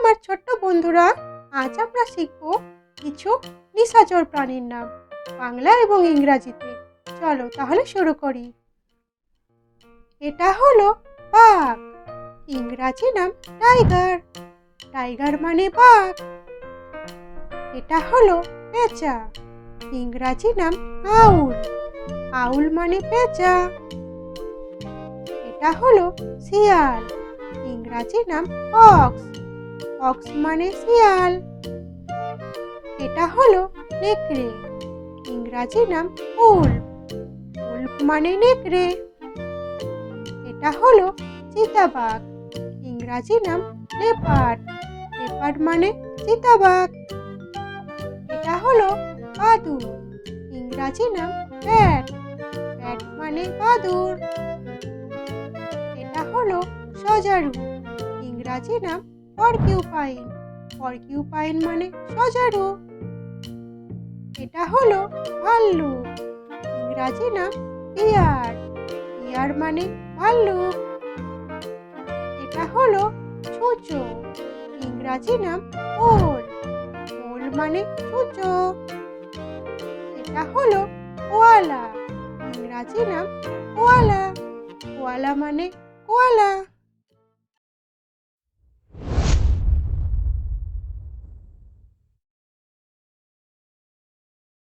আমার ছোট্ট বন্ধুরা, আজ আমরা শিখব কিছু নিশাচর প্রাণীর নাম বাংলা এবং ইংরাজিতে। চলো তাহলে শুরু করি। এটা হলো বাঘ, ইংরাজি নাম টাইগার। টাইগার মানে বাঘ। এটা হলো পেঁচা, ইংরাজি নাম আউল। আউল মানে পেঁচা। এটা হলো শিয়াল, ইংরাজি নাম অক্স। অক্স মানে শিয়াল। এটা হলো নেকড়ে, ইংরাজি নাম উল্ফ। উল্ফ মানে নেকড়ে। এটা হলো চিতাবাঘ, ইংরাজি নাম লেপার্ড। লেপার্ড মানে চিতাবাঘ। এটা হলো বাদুড়, ইংরাজি নাম ব্যাট। ব্যাট মানে বাদুড়। এটা হলো সজারু, ইংরাজি নাম পরকিউপাইন। পরকিউপাইন মানে সজারু। এটা হলো ভাল্লুক, ইংরাজি নাম বিয়ার। বিয়ার মানে ভাল্লুক। এটা হলো ছুঁচো, ইংরাজি নাম ওল। ওল মানে ছুঁচো। এটা হলো কোয়ালা, ইংরাজি নাম কোয়ালা। কোয়ালা মানে কোয়ালা।